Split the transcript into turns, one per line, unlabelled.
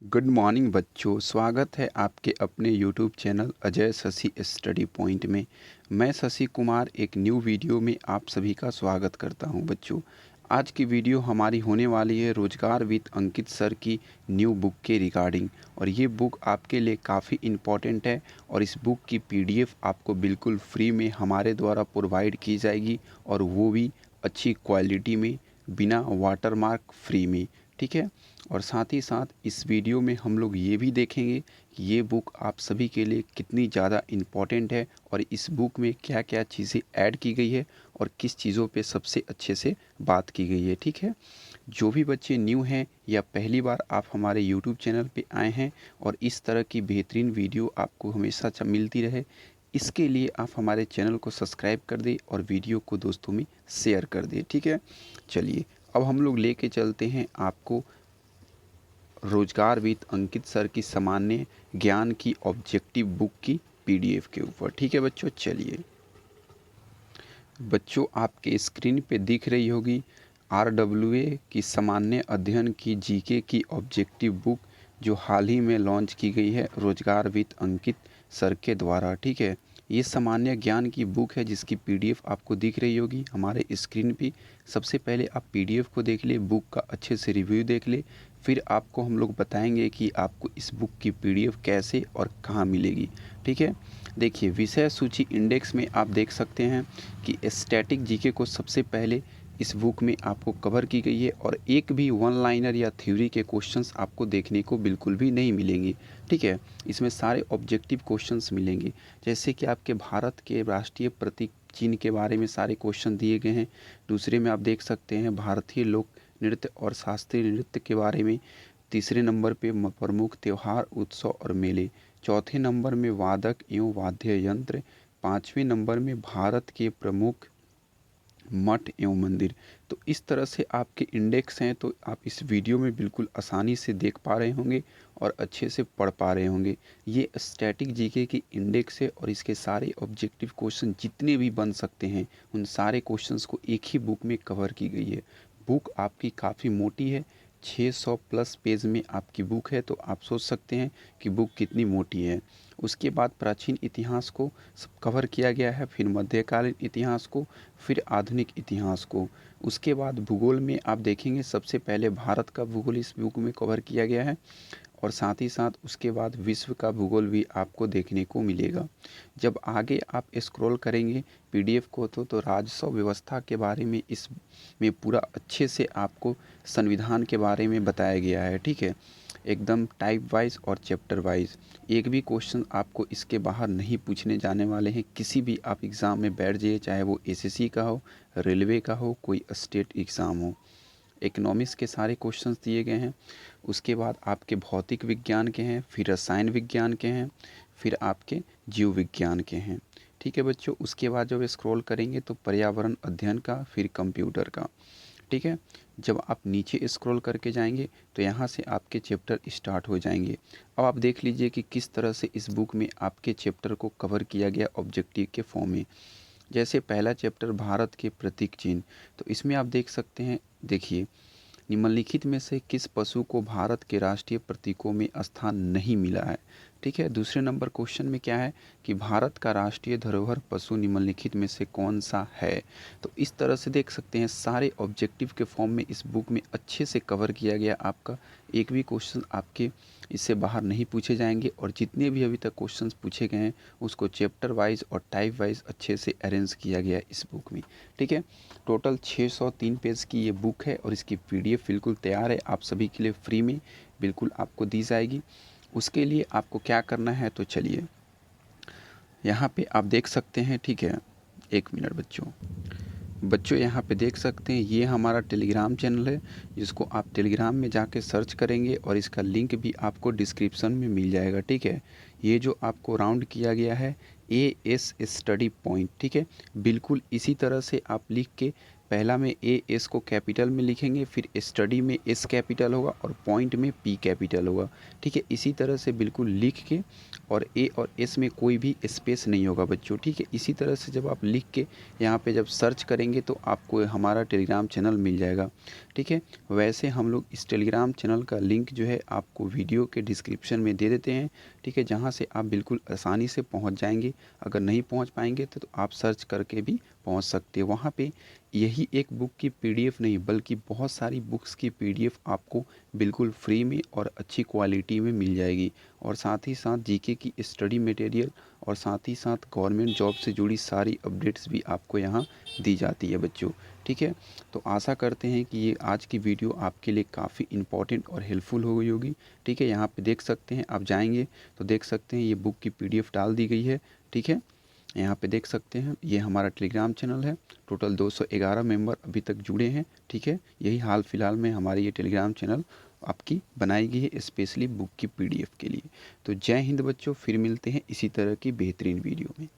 Good morning बच्चों, स्वागत है आपके अपने YouTube channel Ajay Shashi study point में। मैं शशि कुमार एक न्यू वीडियो में आप सभी का स्वागत करता हूं। बच्चों, आज की वीडियो हमारी होने वाली है रोजगार विद अंकित सर की न्यू बुक के रिगार्डिंग। और ये बुक आपके लिए काफ़ी इम्पॉर्टेंट है और इस बुक की पीडीएफ आपको बिल्कुल फ्री में हमारे द्वारा प्रोवाइड की जाएगी, और वो भी अच्छी क्वालिटी में, बिना वाटरमार्क, फ्री में। ठीक है। और साथ ही साथ इस वीडियो में हम लोग ये भी देखेंगे कि ये बुक आप सभी के लिए कितनी ज़्यादा इम्पॉर्टेंट है और इस बुक में क्या क्या चीज़ें ऐड की गई है और किस चीज़ों पे सबसे अच्छे से बात की गई है। ठीक है। जो भी बच्चे न्यू हैं या पहली बार आप हमारे यूट्यूब चैनल पे आए हैं और इस तरह की बेहतरीन वीडियो आपको हमेशा मिलती रहे, इसके लिए आप हमारे चैनल को सब्सक्राइब कर दें और वीडियो को दोस्तों में शेयर कर दें। ठीक है। चलिए, अब हम लोग लेके चलते हैं आपको रोजगार विद अंकित सर की सामान्य ज्ञान की ऑब्जेक्टिव बुक की पीडीएफ के ऊपर। ठीक है बच्चों, चलिए। बच्चों, आपके स्क्रीन पे दिख रही होगी आरडब्ल्यूए की सामान्य अध्ययन की जीके की ऑब्जेक्टिव बुक, जो हाल ही में लॉन्च की गई है रोजगार विद अंकित सर के द्वारा। ठीक है। ये सामान्य ज्ञान की बुक है जिसकी पीडीएफ आपको दिख रही होगी हमारे स्क्रीन पे। सबसे पहले आप पीडीएफ को देख ले, बुक का अच्छे से रिव्यू देख ले, फिर आपको हम लोग बताएंगे कि आपको इस बुक की पीडीएफ कैसे और कहाँ मिलेगी। ठीक है। देखिए, विषय सूची इंडेक्स में आप देख सकते हैं कि स्टैटिक जीके को सबसे पहले इस बुक में आपको कवर की गई है, और एक भी वन लाइनर या थ्योरी के क्वेश्चंस आपको देखने को बिल्कुल भी नहीं मिलेंगे। ठीक है। इसमें सारे ऑब्जेक्टिव क्वेश्चंस मिलेंगे, जैसे कि आपके भारत के राष्ट्रीय प्रतीक चिन्ह के बारे में सारे क्वेश्चन दिए गए हैं। दूसरे में आप देख सकते हैं भारतीय लोक नृत्य और शास्त्रीय नृत्य के बारे में। तीसरे नंबर पे प्रमुख त्यौहार, उत्सव और मेले। चौथे नंबर में वादक एवं वाद्य यंत्र। पाँचवें नंबर में भारत के प्रमुख मठ एवं मंदिर। तो इस तरह से आपके इंडेक्स हैं, तो आप इस वीडियो में बिल्कुल आसानी से देख पा रहे होंगे और अच्छे से पढ़ पा रहे होंगे। ये स्टैटिक जीके की इंडेक्स है और इसके सारे ऑब्जेक्टिव क्वेश्चन जितने भी बन सकते हैं उन सारे क्वेश्चंस को एक ही बुक में कवर की गई है। बुक आपकी काफ़ी मोटी है, 600 प्लस पेज में आपकी बुक है, तो आप सोच सकते हैं कि बुक कितनी मोटी है। उसके बाद प्राचीन इतिहास को सब कवर किया गया है, फिर मध्यकालीन इतिहास को, फिर आधुनिक इतिहास को। उसके बाद भूगोल में आप देखेंगे सबसे पहले भारत का भूगोल इस बुक में कवर किया गया है, और साथ ही साथ उसके बाद विश्व का भूगोल भी आपको देखने को मिलेगा। जब आगे आप स्क्रॉल करेंगे पीडीएफ को तो राजस्व व्यवस्था के बारे में इस में पूरा अच्छे से आपको संविधान के बारे में बताया गया है। ठीक है। एकदम टाइप वाइज और चैप्टर वाइज। एक भी क्वेश्चन आपको इसके बाहर नहीं पूछने जाने वाले हैं। किसी भी आप एग्ज़ाम में बैठ जाइए, चाहे वो एसएससी का हो, रेलवे का हो, कोई स्टेट एग्ज़ाम हो। इकोनॉमिक्स के सारे क्वेश्चंस दिए गए हैं। उसके बाद आपके भौतिक विज्ञान के हैं, फिर रसायन विज्ञान के हैं, फिर आपके जीव विज्ञान के हैं। ठीक है बच्चों। उसके बाद जब स्क्रॉल करेंगे तो पर्यावरण अध्ययन का, फिर कंप्यूटर का। ठीक है। जब आप नीचे स्क्रॉल करके जाएंगे तो यहाँ से आपके चैप्टर स्टार्ट हो जाएंगे। अब आप देख लीजिए कि किस तरह से इस बुक में आपके चैप्टर को कवर किया गया ऑब्जेक्टिव के फॉर्म में। जैसे पहला चैप्टर भारत के प्रतीक चिन्ह, तो इसमें आप देख सकते हैं, देखिए, निम्नलिखित में से किस पशु को भारत के राष्ट्रीय प्रतीकों में स्थान नहीं मिला है। ठीक है। दूसरे नंबर क्वेश्चन में क्या है कि भारत का राष्ट्रीय धरोहर पशु निम्नलिखित में से कौन सा है। तो इस तरह से देख सकते हैं सारे ऑब्जेक्टिव के फॉर्म में इस बुक में अच्छे से कवर किया गया आपका। एक भी क्वेश्चन आपके इससे बाहर नहीं पूछे जाएंगे, और जितने भी अभी तक क्वेश्चंस पूछे गए हैं उसको चैप्टर वाइज और टाइप वाइज अच्छे से अरेंज किया गया है इस बुक में। ठीक है। टोटल 603 पेज की ये बुक है और इसकी पीडीएफ बिल्कुल तैयार है, आप सभी के लिए फ्री में बिल्कुल आपको दी जाएगी। उसके लिए आपको क्या करना है, तो चलिए यहाँ पे आप देख सकते हैं। ठीक है। एक मिनट बच्चों यहाँ पे देख सकते हैं ये हमारा टेलीग्राम चैनल है, जिसको आप टेलीग्राम में जाके सर्च करेंगे और इसका लिंक भी आपको डिस्क्रिप्शन में मिल जाएगा। ठीक है। ये जो आपको राउंड किया गया है एएस स्टडी पॉइंट। ठीक है। बिल्कुल इसी तरह से आप लिख के पहला में ए एस को कैपिटल में लिखेंगे, फिर स्टडी में एस कैपिटल होगा और पॉइंट में पी कैपिटल होगा। ठीक है, इसी तरह से बिल्कुल लिख के, और ए और एस में कोई भी स्पेस नहीं होगा बच्चों। ठीक है, इसी तरह से जब आप लिख के यहाँ पे जब सर्च करेंगे तो आपको हमारा टेलीग्राम चैनल मिल जाएगा। ठीक है, वैसे हम लोग इस टेलीग्राम चैनल का लिंक जो है आपको वीडियो के डिस्क्रिप्शन में दे देते हैं। ठीक है, जहाँ से आप बिल्कुल आसानी से पहुँच जाएंगे। अगर नहीं पहुँच पाएंगे तो आप सर्च करके भी पहुँच सकते हैं। वहाँ पे यही एक बुक की पीडीएफ नहीं बल्कि बहुत सारी बुक्स की पीडीएफ आपको बिल्कुल फ्री में और अच्छी क्वालिटी में मिल जाएगी। और साथ ही साथ जीके की स्टडी मटेरियल और साथ ही साथ गवर्नमेंट जॉब से जुड़ी सारी अपडेट्स भी आपको यहाँ दी जाती है बच्चों। ठीक है, तो आशा करते हैं कि ये आज की वीडियो आपके लिए काफ़ी इम्पोर्टेंट और हेल्पफुल हो गई होगी। ठीक है, यहाँ पे देख सकते हैं, आप जाएंगे तो देख सकते हैं ये बुक की पीडीएफ डाल दी गई है। ठीक है, यहाँ पे देख सकते हैं ये हमारा टेलीग्राम चैनल है। टोटल 211 मेंबर अभी तक जुड़े हैं। ठीक है, यही हाल फिलहाल में हमारी ये टेलीग्राम चैनल आपकी बनाई गई है स्पेशली बुक की पीडीएफ के लिए। तो जय हिंद बच्चों, फिर मिलते हैं इसी तरह की बेहतरीन वीडियो में।